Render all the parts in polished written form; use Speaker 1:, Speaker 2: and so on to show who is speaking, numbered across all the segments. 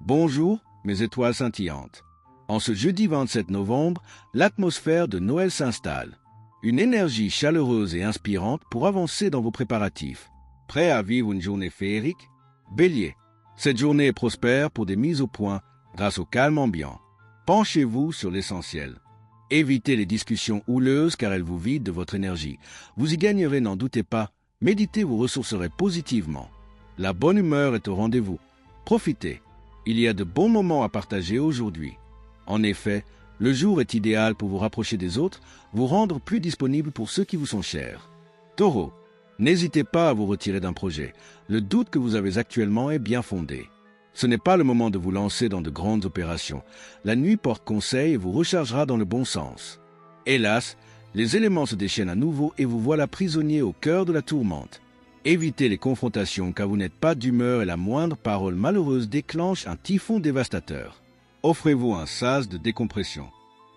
Speaker 1: Bonjour, mes étoiles scintillantes. En ce jeudi 27 novembre, l'atmosphère de Noël s'installe. Une énergie chaleureuse et inspirante pour avancer dans vos préparatifs. Prêt à vivre une journée féerique? Bélier, cette journée est prospère pour des mises au point grâce au calme ambiant. Penchez-vous sur l'essentiel. Évitez les discussions houleuses car elles vous vident de votre énergie. Vous y gagnerez, n'en doutez pas. Méditer vous ressourcerait positivement. La bonne humeur est au rendez-vous. Profitez. Il y a de bons moments à partager aujourd'hui. En effet, le jour est idéal pour vous rapprocher des autres, vous rendre plus disponible pour ceux qui vous sont chers. Taureau, n'hésitez pas à vous retirer d'un projet. Le doute que vous avez actuellement est bien fondé. Ce n'est pas le moment de vous lancer dans de grandes opérations. La nuit porte conseil et vous rechargera dans le bon sens. Hélas, les éléments se déchaînent à nouveau et vous voilà prisonnier au cœur de la tourmente. Évitez les confrontations car vous n'êtes pas d'humeur et la moindre parole malheureuse déclenche un typhon dévastateur. Offrez-vous un sas de décompression.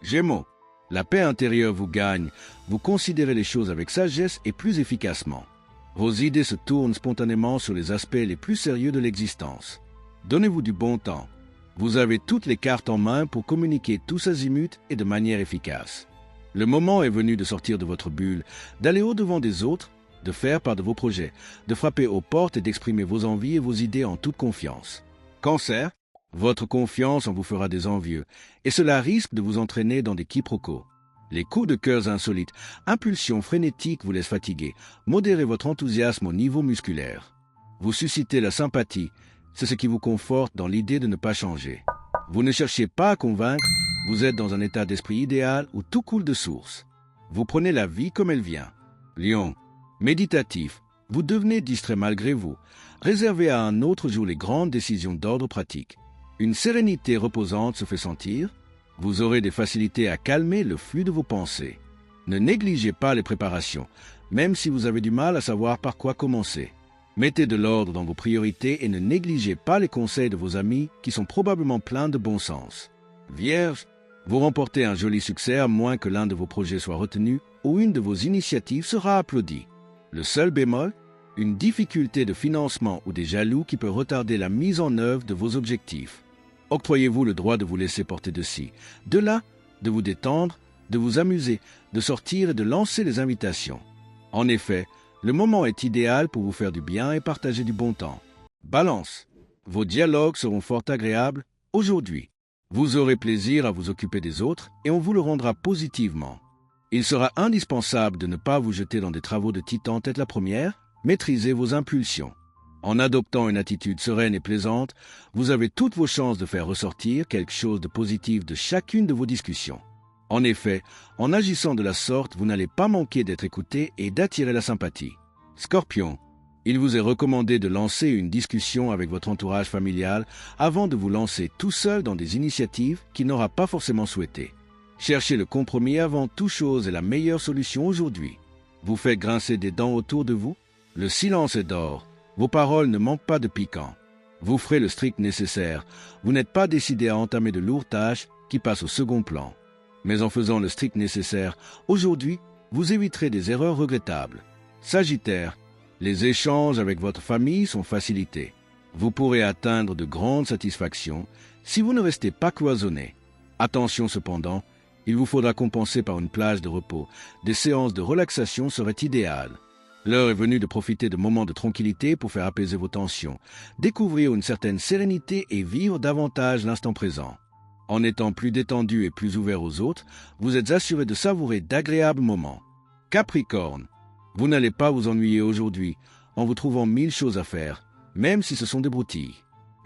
Speaker 1: Gémeaux, la paix intérieure vous gagne, vous considérez les choses avec sagesse et plus efficacement. Vos idées se tournent spontanément sur les aspects les plus sérieux de l'existence. Donnez-vous du bon temps. Vous avez toutes les cartes en main pour communiquer tous azimuts et de manière efficace. Le moment est venu de sortir de votre bulle, d'aller au-devant des autres, de faire part de vos projets, de frapper aux portes et d'exprimer vos envies et vos idées en toute confiance. Cancer, votre confiance en vous fera des envieux, et cela risque de vous entraîner dans des quiproquos. Les coups de cœur insolites, impulsions frénétiques vous laissent fatiguer. Modérez votre enthousiasme au niveau musculaire. Vous suscitez la sympathie, c'est ce qui vous conforte dans l'idée de ne pas changer. Vous ne cherchez pas à convaincre, vous êtes dans un état d'esprit idéal où tout coule de source. Vous prenez la vie comme elle vient. Lion, méditatif, vous devenez distrait malgré vous. Réservez à un autre jour les grandes décisions d'ordre pratique. Une sérénité reposante se fait sentir. Vous aurez des facilités à calmer le flux de vos pensées. Ne négligez pas les préparations, même si vous avez du mal à savoir par quoi commencer. Mettez de l'ordre dans vos priorités et ne négligez pas les conseils de vos amis qui sont probablement pleins de bon sens. Vierge, vous remportez un joli succès à moins que l'un de vos projets soit retenu ou une de vos initiatives sera applaudie. Le seul bémol, une difficulté de financement ou des jaloux qui peut retarder la mise en œuvre de vos objectifs. Octroyez-vous le droit de vous laisser porter de ci, de là, de vous détendre, de vous amuser, de sortir et de lancer les invitations. En effet, le moment est idéal pour vous faire du bien et partager du bon temps. Balance, vos dialogues seront fort agréables aujourd'hui. Vous aurez plaisir à vous occuper des autres et on vous le rendra positivement. Il sera indispensable de ne pas vous jeter dans des travaux de titan tête la première, maîtrisez vos impulsions. En adoptant une attitude sereine et plaisante, vous avez toutes vos chances de faire ressortir quelque chose de positif de chacune de vos discussions. En effet, en agissant de la sorte, vous n'allez pas manquer d'être écouté et d'attirer la sympathie. Scorpion, il vous est recommandé de lancer une discussion avec votre entourage familial avant de vous lancer tout seul dans des initiatives qu'il n'aura pas forcément souhaitées. Cherchez le compromis avant toute chose est la meilleure solution aujourd'hui. Vous faites grincer des dents autour de vous? Le silence est d'or. Vos paroles ne manquent pas de piquant. Vous ferez le strict nécessaire. Vous n'êtes pas décidé à entamer de lourdes tâches qui passent au second plan. Mais en faisant le strict nécessaire, aujourd'hui, vous éviterez des erreurs regrettables. Sagittaire, les échanges avec votre famille sont facilités. Vous pourrez atteindre de grandes satisfactions si vous ne restez pas cloisonné. Attention cependant, il vous faudra compenser par une plage de repos. Des séances de relaxation seraient idéales. L'heure est venue de profiter de moments de tranquillité pour faire apaiser vos tensions, découvrir une certaine sérénité et vivre davantage l'instant présent. En étant plus détendu et plus ouvert aux autres, vous êtes assuré de savourer d'agréables moments. Capricorne, vous n'allez pas vous ennuyer aujourd'hui en vous trouvant 1000 choses à faire, même si ce sont des broutilles.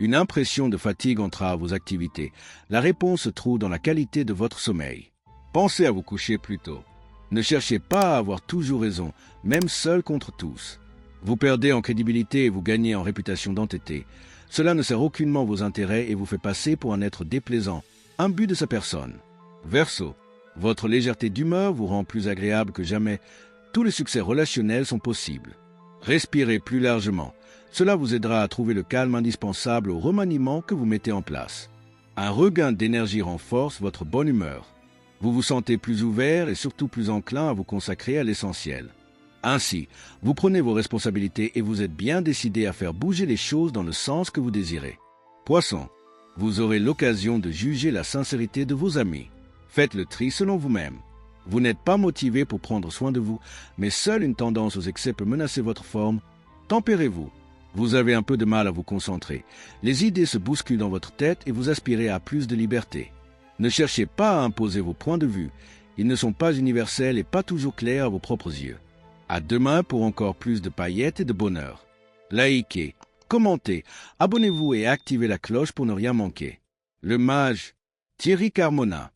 Speaker 1: Une impression de fatigue entrave vos activités. La réponse se trouve dans la qualité de votre sommeil. Pensez à vous coucher plus tôt. Ne cherchez pas à avoir toujours raison, même seul contre tous. Vous perdez en crédibilité et vous gagnez en réputation d'entêté. Cela ne sert aucunement vos intérêts et vous fait passer pour un être déplaisant, imbu de sa personne. Verseau, votre légèreté d'humeur vous rend plus agréable que jamais. Tous les succès relationnels sont possibles. Respirez plus largement. Cela vous aidera à trouver le calme indispensable au remaniement que vous mettez en place. Un regain d'énergie renforce votre bonne humeur. Vous vous sentez plus ouvert et surtout plus enclin à vous consacrer à l'essentiel. Ainsi, vous prenez vos responsabilités et vous êtes bien décidé à faire bouger les choses dans le sens que vous désirez. Poisson, Vous aurez l'occasion de juger la sincérité de vos amis. Faites le tri selon vous-même. Vous n'êtes pas motivé pour prendre soin de vous, mais seule une tendance aux excès peut menacer votre forme. Tempérez-vous. Vous avez un peu de mal à vous concentrer. Les idées se bousculent dans votre tête et vous aspirez à plus de liberté. Ne cherchez pas à imposer vos points de vue. Ils ne sont pas universels et pas toujours clairs à vos propres yeux. À demain pour encore plus de paillettes et de bonheur. Likez, commentez, abonnez-vous et activez la cloche pour ne rien manquer. Le mage Thierry Carmona.